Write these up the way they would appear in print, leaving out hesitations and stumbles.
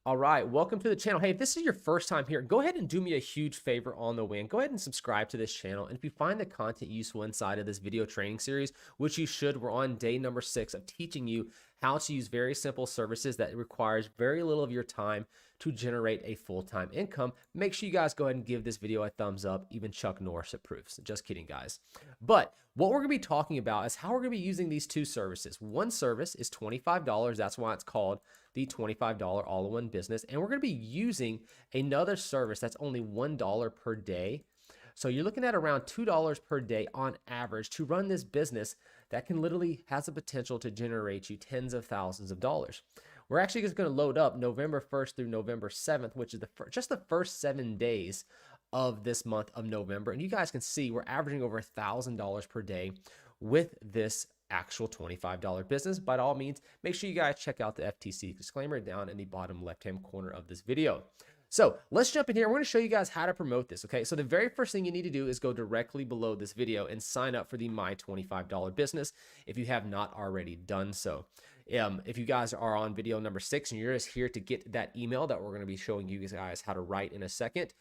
All right, welcome to the channel. Hey, if this is your first time here, go ahead and do me a huge favor on the way and go ahead and subscribe to this channel. And if you find the content useful inside of this video training series, which you should, we're on day number 6 of teaching you how to use very simple services that requires very little of your time to generate a full-time income. Make sure you guys go ahead and give this video a thumbs up. Even Chuck Norris approves. Just kidding, guys. But what we're going to be talking about is how we're going to be using these two services. One service is $25. That's why it's called the $25 all-in-one business. And we're going to be using another service that's only $1 per day. So you're looking at around $2 per day on average to run this business that can literally has the potential to generate you tens of thousands of dollars. We're actually just going to load up November 1st through November 7th, which is just the first 7 days of this month of November. And you guys can see we're averaging over $1,000 per day with this actual $25 business. By all means, make sure you guys check out the FTC disclaimer down in the bottom left-hand corner of this video. So let's jump in here. We're going to show you guys how to promote this. Okay, so the very first thing you need to do is go directly below this video and sign up for the My $25 business if you have not already done so. If you guys are on video number 6 and you're just here to get that email that we're going to be showing you guys how to write in a second,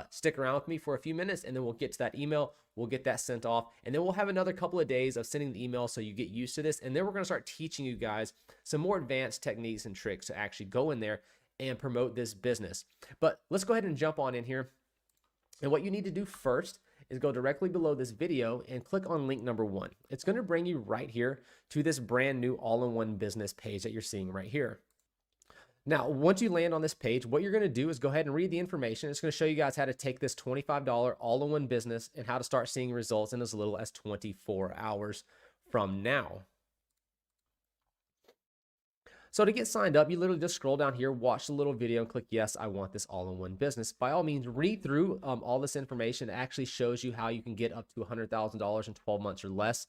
stick around with me for a few minutes and then we'll get to that email. We'll get that sent off and then we'll have another couple of days of sending the email so you get used to this. And then we're going to start teaching you guys some more advanced techniques and tricks to actually go in there and promote this business. But let's go ahead and jump on in here. And what you need to do first is go directly below this video and click on link number 1. It's going to bring you right here to this brand new all-in-one business page that you're seeing right here. Now, once you land on this page, what you're going to do is go ahead and read the information. It's going to show you guys how to take this $25 all-in-one business and how to start seeing results in as little as 24 hours from now. So to get signed up, you literally just scroll down here, watch the little video and click, yes, I want this all-in-one business. By all means, read through all this information. It actually shows you how you can get up to $100,000 in 12 months or less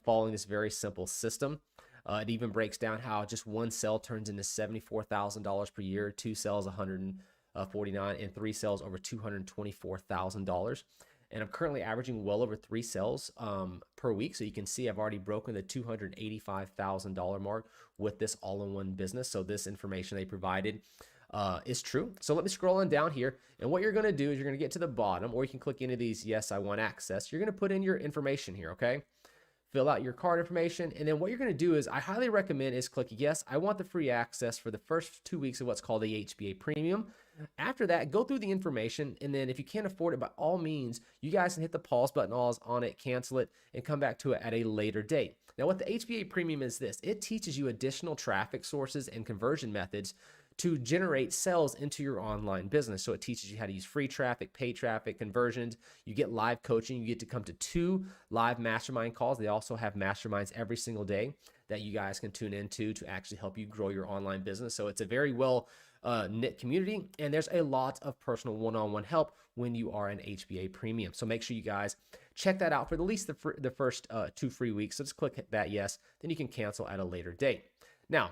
following this very simple system. It even breaks down how just one sale turns into $74,000 per year, 2 sales $149,000, and 3 sales over $224,000. And I'm currently averaging well over 3 sales per week. So you can see I've already broken the $285,000 mark with this all-in-one business. So this information they provided is true. So let me scroll on down here. And what you're going to do is you're going to get to the bottom, or you can click into these, yes, I want access. You're going to put in your information here, okay? Fill out your card information. And then what you're going to do is I highly recommend is click, yes, I want the free access for the first 2 weeks of what's called the HBA Premium. After that, go through the information, and then if you can't afford it, by all means, you guys can hit the pause button on it, cancel it, and come back to it at a later date. Now, what the HBA Premium is this, it teaches you additional traffic sources and conversion methods to generate sales into your online business. So it teaches you how to use free traffic, paid traffic, conversions. You get live coaching. You get to come to 2 live mastermind calls. They also have masterminds every single day that you guys can tune into to actually help you grow your online business. So it's a very well knit community, and there's a lot of personal one-on-one help when you are an HBA Premium. So make sure you guys check that out for at least the first 2 free weeks. So just click that yes, then you can cancel at a later date. Now,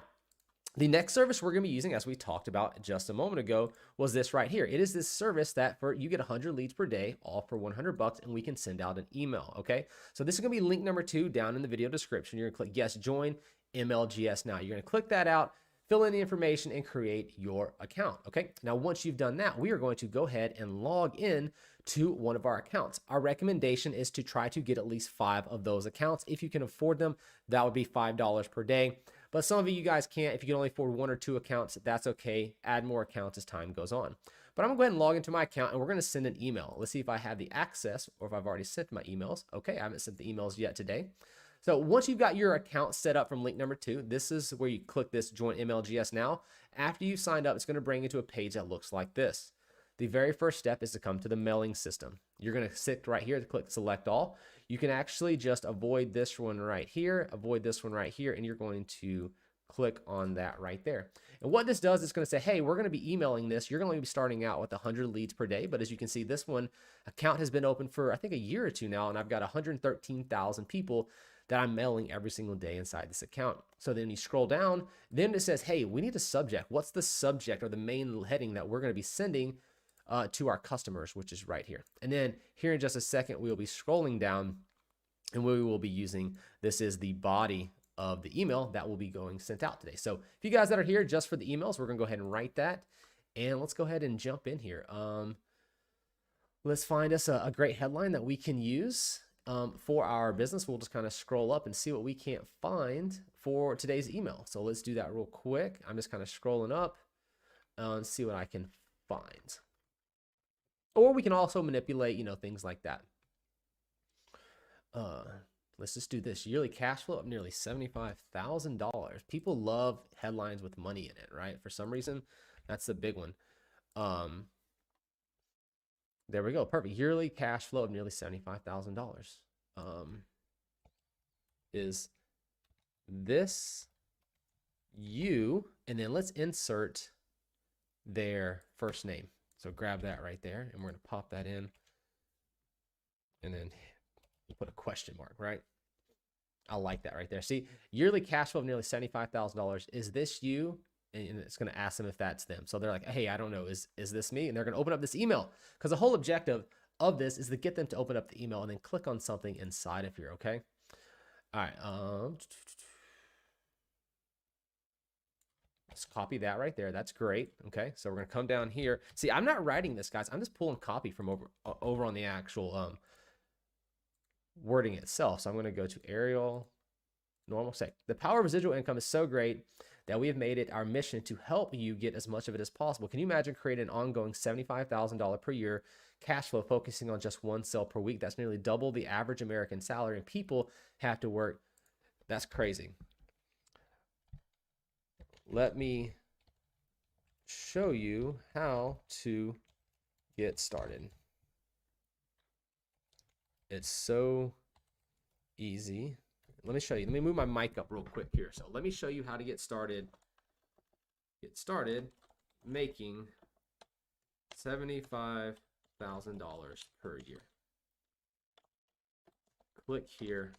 the next service we're going to be using, as we talked about just a moment ago, was this right here. It is this service that you get 100 leads per day, all for $100, and we can send out an email, okay? So this is going to be link number 2 down in the video description. You're going to click yes, join MLGS now. You're going to click that out, fill in the information, and create your account, okay? Now, once you've done that, we are going to go ahead and log in to one of our accounts. Our recommendation is to try to get at least 5 of those accounts. If you can afford them, that would be $5 per day. But some of you guys can't. If you can only afford 1 or 2 accounts, that's okay. Add more accounts as time goes on. But I'm going to go ahead and log into my account, and we're going to send an email. Let's see if I have the access or if I've already sent my emails. Okay, I haven't sent the emails yet today. So once you've got your account set up from link number 2, this is where you click this Join MLGS Now. After you've signed up, it's going to bring you to a page that looks like this. The very first step is to come to the mailing system. You're going to sit right here to click Select All. You can actually just avoid this one right here, avoid this one right here, and you're going to click on that right there. And what this does is going to say, hey, we're going to be emailing this. You're going to be starting out with 100 leads per day. But as you can see, this one account has been open for, I think, a year or 2 now, and I've got 113,000 people that I'm mailing every single day inside this account. So then you scroll down, then it says, hey, we need a subject. What's the subject or the main heading that we're going to be sending to our customers, which is right here. And then here in just a second, we'll be scrolling down and we will be using, this is the body of the email that will be going sent out today. So if you guys that are here just for the emails, we're gonna go ahead and write that. And let's go ahead and jump in here. Let's find us a great headline that we can use for our business. We'll just kind of scroll up and see what we can't find for today's email. So let's do that real quick. I'm just kind of scrolling up and see what I can find. Or we can also manipulate, things like that. Let's just do this. Yearly cash flow of nearly $75,000. People love headlines with money in it, right? For some reason, that's the big one. There we go. Perfect. Yearly cash flow of nearly $75,000. Is this you? And then let's insert their first name. So grab that right there, and we're going to pop that in. And then put a question mark, right? I like that right there. See, yearly cash flow of nearly $75,000. Is this you? And it's going to ask them if that's them. So they're like, hey, I don't know. Is this me? And they're going to open up this email, because the whole objective of this is to get them to open up the email and then click on something inside of here. Okay. All right. Let's copy that right there. That's great. Okay. So we're going to come down here. See, I'm not writing this, guys. I'm just pulling copy from over on the actual wording itself. So I'm going to go to Arial, normal. Say, the power of residual income is so great that we have made it our mission to help you get as much of it as possible. Can you imagine creating an ongoing $75,000 per year cash flow focusing on just one sale per week? That's nearly double the average American salary, and people have to work. That's crazy. Let me show you how to get started. It's so easy. Let me show you. Let me move my mic up real quick here. So let me show you how to get started. Get started making $75,000 per year. Click here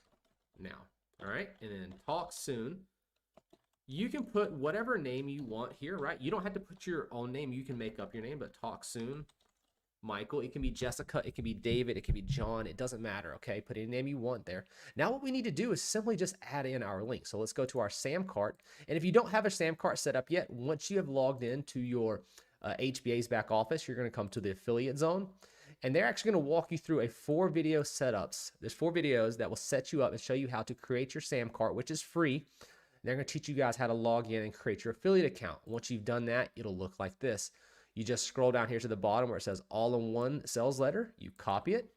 now. All right. And then talk soon. You can put whatever name you want here, right? You don't have to put your own name. You can make up your name, but talk soon. Michael, it can be Jessica, it can be David, it can be John, it doesn't matter, okay? Put any name you want there. Now what we need to do is simply just add in our link. So let's go to our SAM cart. And if you don't have a SAM cart set up yet, once you have logged into your HBA's back office, you're gonna come to the affiliate zone. And they're actually gonna walk you through 4 video setups. There's 4 videos that will set you up and show you how to create your SAM cart, which is free. They're gonna teach you guys how to log in and create your affiliate account. Once you've done that, it'll look like this. You just scroll down here to the bottom where it says all-in-one sales letter. You copy it.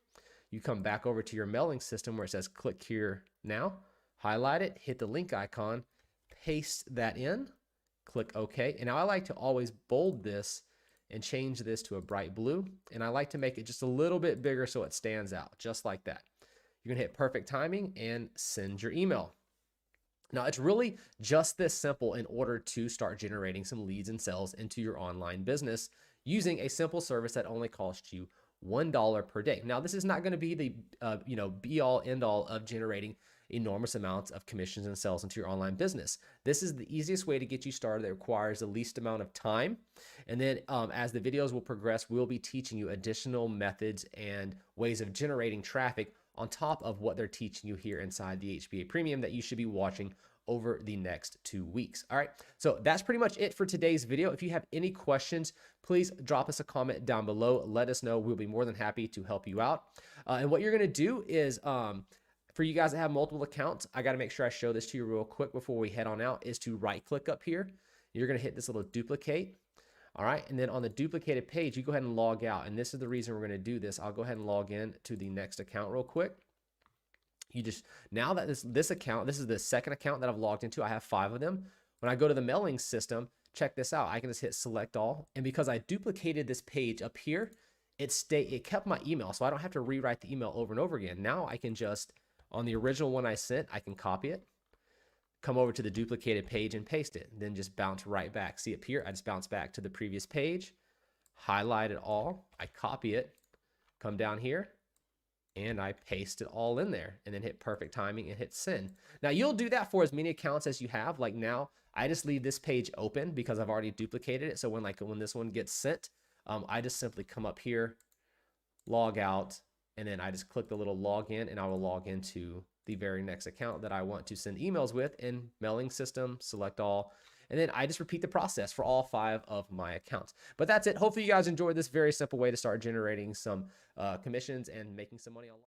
You come back over to your mailing system where it says click here now. Highlight it, hit the link icon, paste that in, click OK. And now I like to always bold this and change this to a bright blue. And I like to make it just a little bit bigger so it stands out, just like that. You're gonna hit perfect timing and send your email. Now, it's really just this simple in order to start generating some leads and sales into your online business using a simple service that only costs you $1 per day. Now, this is not going to be the be all end all of generating enormous amounts of commissions and sales into your online business. This is the easiest way to get you started. That requires the least amount of time. And then as the videos will progress, we'll be teaching you additional methods and ways of generating traffic on top of what they're teaching you here inside the HBA Premium that you should be watching over the next 2 weeks. All right, so that's pretty much it for today's video. If you have any questions, please drop us a comment down below. Let us know. We'll be more than happy to help you out. And what you're gonna do is, for you guys that have multiple accounts, I gotta make sure I show this to you real quick before we head on out, is to right click up here. You're gonna hit this little duplicate. All right, and then on the duplicated page, you go ahead and log out. And this is the reason we're gonna do this. I'll go ahead and log in to the next account real quick. You just, now that this account, this is the second account that I've logged into, I have 5 of them. When I go to the mailing system, check this out. I can just hit select all. And because I duplicated this page up here, it kept my email. So I don't have to rewrite the email over and over again. Now I can just, on the original one I sent, I can copy it, come over to the duplicated page and paste it, and then just bounce right back. See up here, I just bounce back to the previous page, highlight it all, I copy it, come down here, and I paste it all in there, and then hit perfect timing and hit send. Now you'll do that for as many accounts as you have. Like now, I just leave this page open because I've already duplicated it. So when this one gets sent, I just simply come up here, log out, and then I just click the little log in, and I will log into the very next account that I want to send emails with, and mailing system, select all. And then I just repeat the process for all 5 of my accounts. But that's it. Hopefully you guys enjoyed this very simple way to start generating some commissions and making some money online.